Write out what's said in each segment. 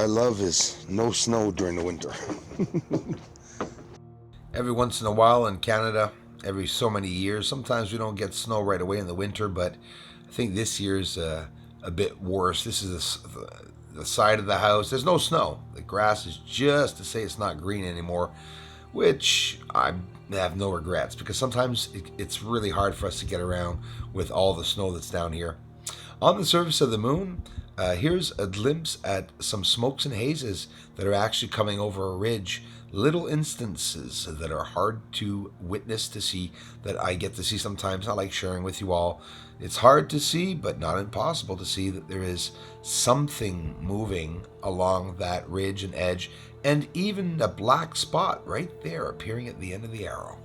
I love is no snow during the winter. Every once in a while in Canada, every so many years, sometimes we don't get snow right away in the winter, but I think this year's a bit worse. This is the side of the house. There's no snow. The grass is just to say it's not green anymore, which I have no regrets because sometimes it's really hard for us to get around with all the snow that's down here. On the surface of the moon, here's a glimpse at some smokes and hazes that are actually coming over a ridge. Little instances that are hard to witness to see that I get to see sometimes. I like sharing with you all. It's hard to see, but not impossible to see that there is something moving along that ridge and edge, and even a black spot right there appearing at the end of the arrow.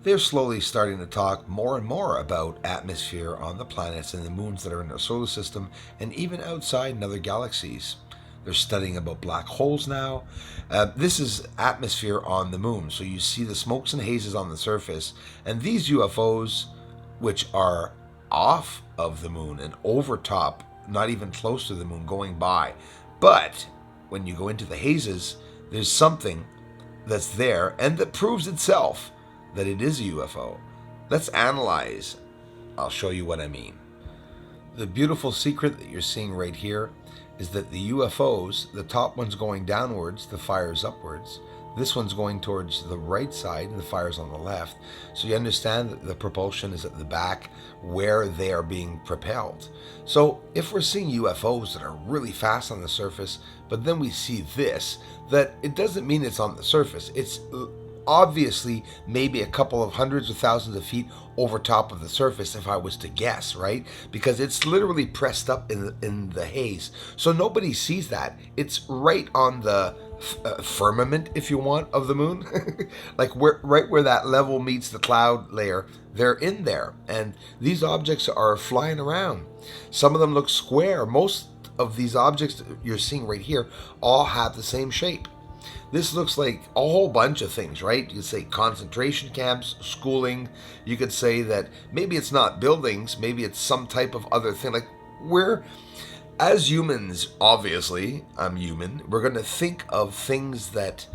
They're slowly starting to talk more and more about atmosphere on the planets and the moons that are in our solar system and even outside in other galaxies. They're studying about black holes now. This is atmosphere on the moon. So you see the smokes and hazes on the surface. And these UFOs, which are off of the moon and over top, not even close to the moon, going by. But when you go into the hazes, there's something that's there and that proves itself that it is a UFO. Let's analyze. I'll show you what I mean. The beautiful secret that you're seeing right here is that the UFOs, the top one's going downwards, the fire's upwards. This one's going towards the right side and the fire's on the left. So you understand that the propulsion is at the back where they are being propelled. So if we're seeing UFOs that are really fast on the surface, but then we see this, that it doesn't mean it's on the surface. It's obviously maybe a couple of hundreds of thousands of feet over top of the surface, if I was to guess, right? Because it's literally pressed up in the haze, so nobody sees that. It's right on the firmament, if you want, of the moon, like right where that level meets the cloud layer. They're in there, and these objects are flying around. Some of them look square. Most of these objects you're seeing right here all have the same shape. This looks like a whole bunch of things, right? You could say concentration camps, schooling. You could say that maybe it's not buildings, maybe it's some type of other thing. Like we're, as humans, obviously, I'm human, we're going to think of things that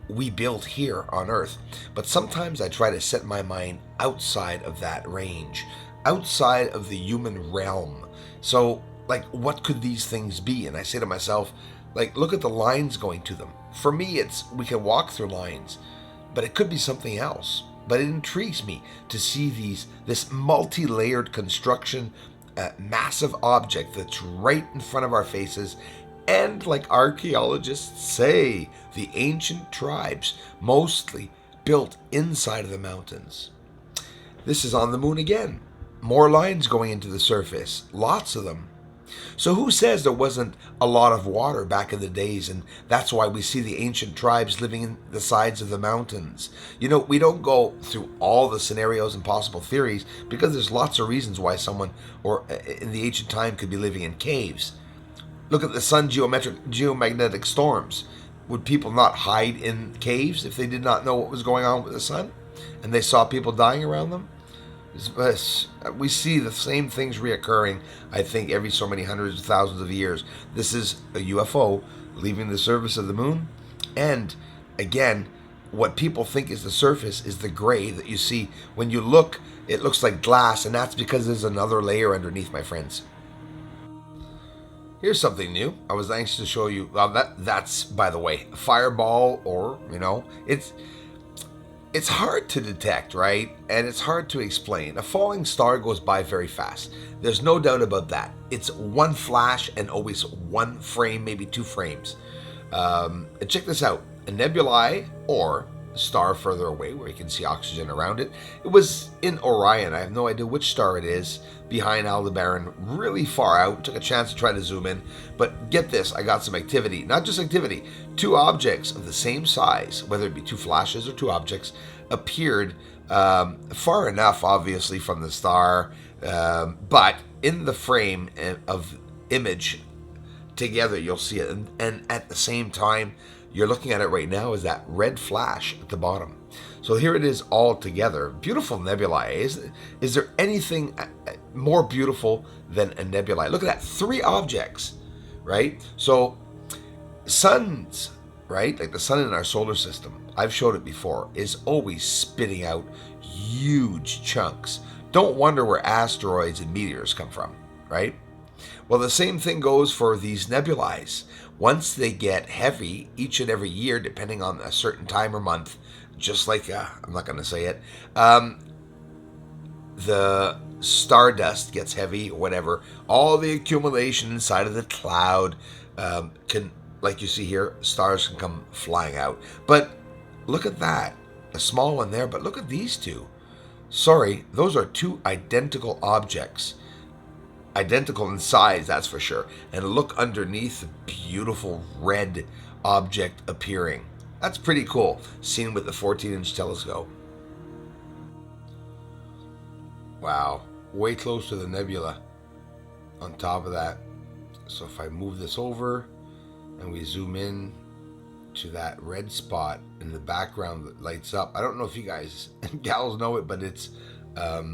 we built here on Earth. But sometimes I try to set my mind outside of that range, outside of the human realm. So, like, what could these things be? And I say to myself, like, look at the lines going to them. For me, we can walk through lines, but it could be something else. But it intrigues me to see this multi-layered construction, massive object that's right in front of our faces. And like archaeologists say, the ancient tribes mostly built inside of the mountains. This is on the moon again. More lines going into the surface, lots of them. So who says there wasn't a lot of water back in the days, and that's why we see the ancient tribes living in the sides of the mountains? You know, we don't go through all the scenarios and possible theories because there's lots of reasons why someone or in the ancient time could be living in caves. Look at the sun geomagnetic storms. Would people not hide in caves if they did not know what was going on with the sun and they saw people dying around them? We see the same things reoccurring, I think, every so many hundreds of thousands of years. This is a UFO leaving the surface of the moon. And again, what people think is the surface is the gray that you see. When you look, it looks like glass, and that's because there's another layer underneath, my friends. Here's something new. I was anxious to show you. Well, that's, by the way, a fireball, or, it's hard to detect, right? And it's hard to explain. A falling star goes by very fast. There's no doubt about that. It's one flash and always one frame, maybe two frames. Check this out. A nebulae, or a star further away where you can see oxygen around it. It was in Orion. I have no idea which star it is. Behind Aldebaran, really far out. Took a chance to try to zoom in. But get this, I got some activity. Not just activity. Two objects of the same size, whether it be two flashes or two objects, appeared far enough, obviously, from the star, but in the frame of image together, you'll see it. And at the same time, you're looking at it right now, is that red flash at the bottom. So here it is all together. Beautiful nebulae. Is there anything more beautiful than a nebulae? Look at that. Three objects, right? So suns, right? Like the sun in our solar system, I've showed it before, is always spitting out huge chunks. Don't wonder where asteroids and meteors come from, right? Well, the same thing goes for these nebulae. Once they get heavy each and every year, depending on a certain time or month, just like, I'm not going to say it, the stardust gets heavy or whatever, all the accumulation inside of the cloud can, like you see here, stars can come flying out. But look at that, a small one there, but look at these two. Sorry, those are two identical objects. Identical in size, that's for sure. And look underneath the beautiful red object appearing. That's pretty cool, seen with the 14-inch telescope. Wow, way close to the nebula on top of that. So if I move this over and we zoom in to that red spot in the background that lights up, I don't know if you guys and gals know it, but it's a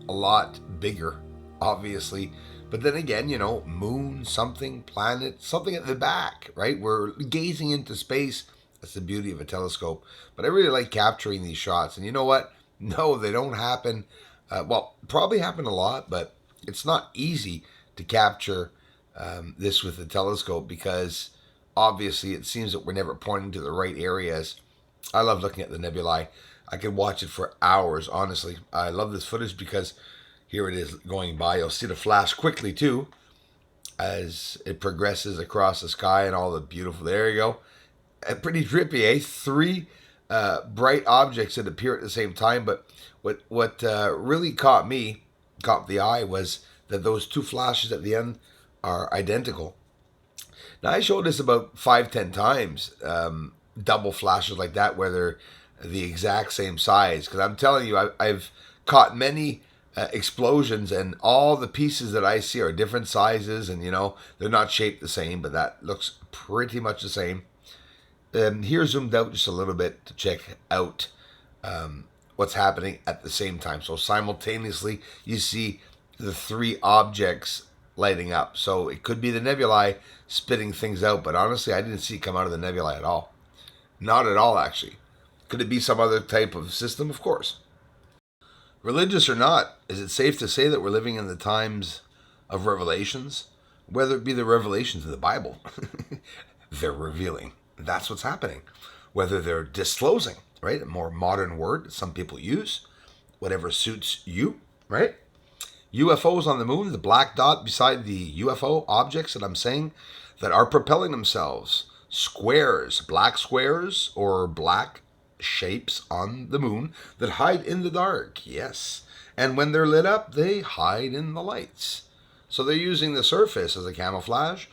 lot bigger, obviously. But then again, you know, moon, something, planet, something at the back, right? We're gazing into space. That's the beauty of a telescope. But I really like capturing these shots. And you know what? No, they don't happen. Well, probably happen a lot, but it's not easy to capture this with a telescope because obviously it seems that we're never pointing to the right areas. I love looking at the nebulae. I could watch it for hours, honestly. I love this footage because here it is going by. You'll see the flash quickly too as it progresses across the sky and all the beautiful, there you go. Pretty trippy, eh? Three bright objects that appear at the same time, but what really caught the eye was that those two flashes at the end are identical. Now I showed this about 5-10 times, double flashes like that where they're the exact same size. Because I'm telling you, I've caught many explosions, and all the pieces that I see are different sizes, and you know they're not shaped the same, but that looks pretty much the same. Here zoomed out just a little bit to check out what's happening at the same time. So simultaneously, you see the three objects lighting up. So it could be the nebulae spitting things out, but honestly, I didn't see it come out of the nebulae at all. Not at all, actually. Could it be some other type of system? Of course. Religious or not, is it safe to say that we're living in the times of revelations? Whether it be the revelations in the Bible, they're revealing. That's what's happening. Whether they're disclosing, right? A more modern word that some people use, whatever suits you, right? UFOs on the moon, the black dot beside the UFO objects that I'm saying that are propelling themselves. Squares, black squares or black shapes on the moon that hide in the dark, yes. And when they're lit up, they hide in the lights. So they're using the surface as a camouflage.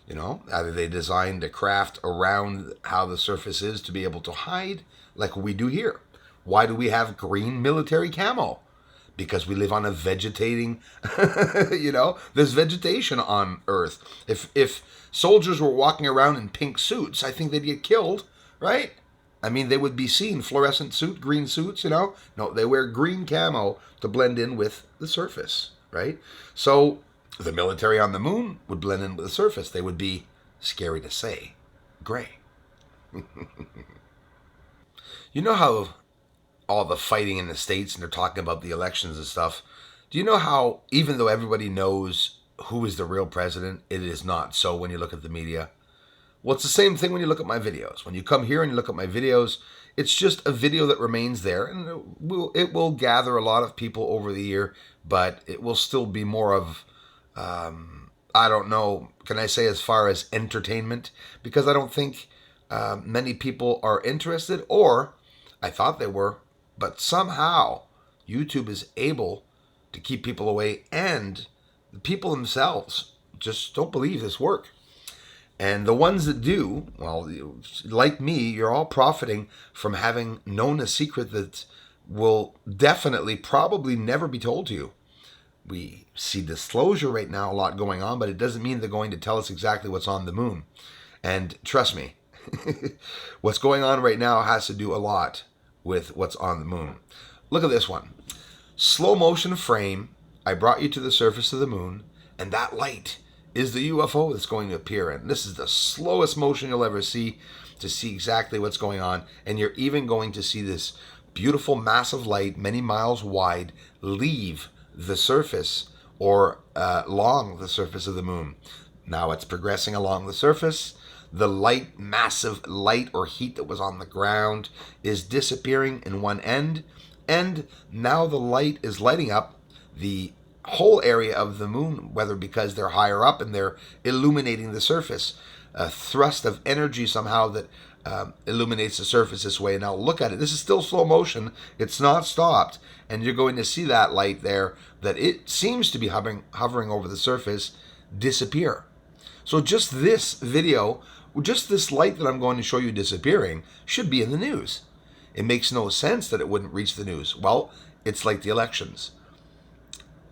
You know, either they designed a craft around how the surface is to be able to hide like we do here. Why do we have green military camo? Because we live on a vegetating, you know, there's vegetation on Earth. If soldiers were walking around in pink suits, I think they'd get killed, right? I mean, they would be seen, fluorescent suit, green suits, you know. No, they wear green camo to blend in with the surface, right? So the military on the moon would blend in with the surface. They would be, scary to say, gray. You know how all the fighting in the States and they're talking about the elections and stuff. Do you know how, even though everybody knows who is the real president, it is not so when you look at the media? Well, it's the same thing when you look at my videos. When you come here and you look at my videos, it's just a video that remains there, and it will gather a lot of people over the year, but it will still be more of, I don't know, can I say as far as entertainment? Because I don't think many people are interested, or I thought they were, but somehow YouTube is able to keep people away, and the people themselves just don't believe this work. And the ones that do, well, like me, you're all profiting from having known a secret that will definitely, probably never be told to you. We see disclosure right now, a lot going on, but it doesn't mean they're going to tell us exactly what's on the moon. And trust me, what's going on right now has to do a lot with what's on the moon. Look at this one. Slow motion frame. I brought you to the surface of the moon, and that light is the UFO that's going to appear. And this is the slowest motion you'll ever see to see exactly what's going on. And you're even going to see this beautiful massive light, many miles wide, leave the surface or along the surface of the moon. Now it's progressing along the surface. The light, massive light or heat that was on the ground is disappearing in one end. And now the light is lighting up the whole area of the moon, whether because they're higher up and they're illuminating the surface. A thrust of energy somehow that illuminates the surface this way. Now look at it. This is still slow motion. It's not stopped. And you're going to see that light there, that it seems to be hovering over the surface, disappear. So just this video, just this light that I'm going to show you disappearing, should be in the news. It makes no sense that it wouldn't reach the news. Well, it's like the elections.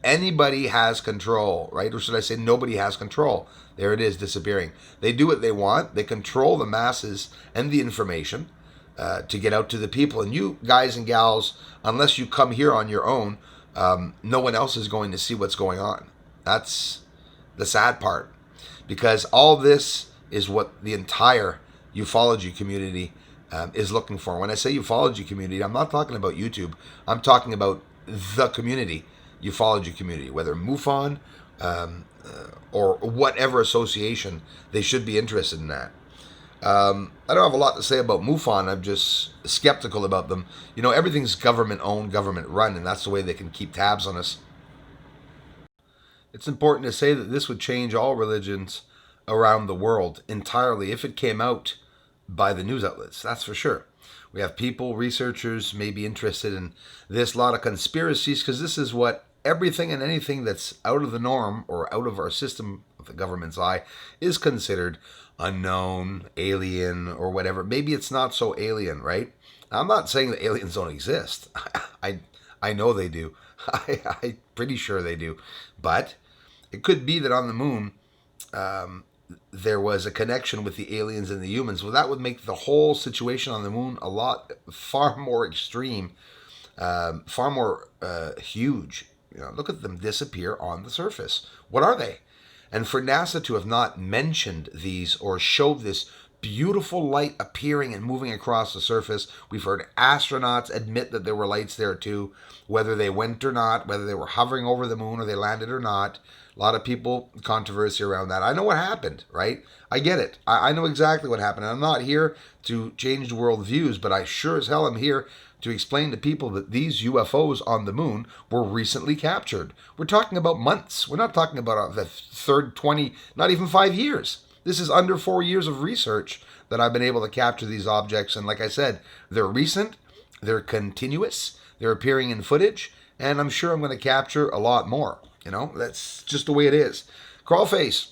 Anybody has control, right? Or should I say nobody has control. There it is, disappearing. They do what they want. They control the masses and the information to get out to the people. And you guys and gals, unless you come here on your own, no one else is going to see what's going on. That's the sad part. Because all this is what the entire ufology community is looking for. When I say ufology community, I'm not talking about YouTube. I'm talking about the community, ufology community, whether MUFON or whatever association, they should be interested in that. I don't have a lot to say about MUFON. I'm just skeptical about them. You know, everything's government owned, government run, and that's the way they can keep tabs on us. It's important to say that this would change all religions around the world entirely if it came out by the news outlets, that's for sure. We have people, researchers, may be interested in this, a lot of conspiracies, because this is what everything and anything that's out of the norm or out of our system of the government's eye is considered unknown, alien, or whatever. Maybe it's not so alien, right? I'm not saying that aliens don't exist. I know they do. I'm pretty sure they do. But it could be that on the moon, there was a connection with the aliens and the humans. Well, that would make the whole situation on the moon far more extreme, far more huge. You know, look at them disappear on the surface. What are they? And for NASA to have not mentioned these or showed this beautiful light appearing and moving across the surface, we've heard astronauts admit that there were lights there too, whether they went or not, whether they were hovering over the moon or they landed or not. A lot of people, controversy around that. I know what happened, right? I get it. I know exactly what happened. I'm not here to change world views, but I sure as hell am here to explain to people that these UFOs on the moon were recently captured. We're talking about months. We're not talking about the third 20, not even 5 years. This is under 4 years of research that I've been able to capture these objects. And like I said, they're recent, they're continuous, they're appearing in footage, and I'm sure I'm going to capture a lot more. You know, that's just the way it is. Crawlface,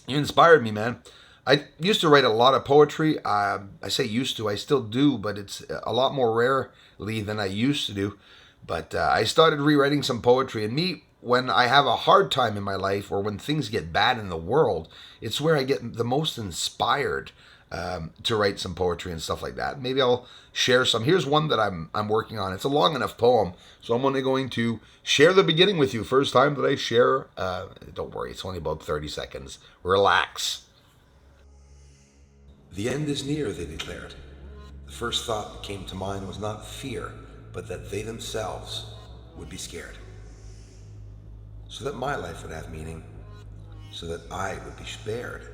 you inspired me, man. I used to write a lot of poetry. I say used to, I still do, but it's a lot more rarely than I used to do. But I started rewriting some poetry. And me, when I have a hard time in my life or when things get bad in the world, it's where I get the most inspired to write some poetry and stuff like that. Maybe I'll share some. Here's one that I'm working on. It's a long enough poem, so I'm only going to share the beginning with you. First time that I share. Don't worry, it's only about 30 seconds. Relax. The end is near, they declared. The first thought that came to mind was not fear, but that they themselves would be scared. So that my life would have meaning, so that I would be spared.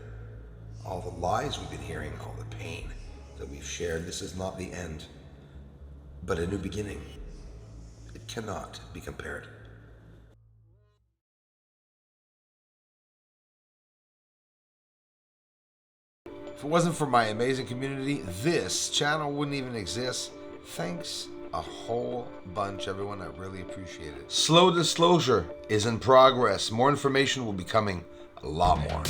All the lies we've been hearing, all the pain that we've shared, this is not the end, but a new beginning. It cannot be compared. If it wasn't for my amazing community, this channel wouldn't even exist. Thanks a whole bunch, everyone. I really appreciate it. Slow disclosure is in progress. More information will be coming, a lot more.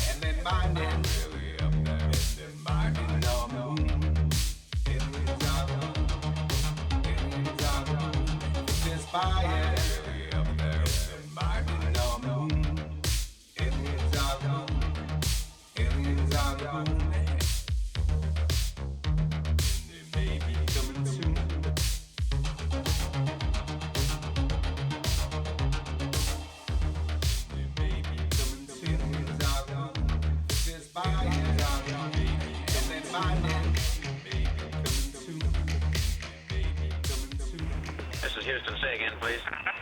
This is Houston. Say again, please.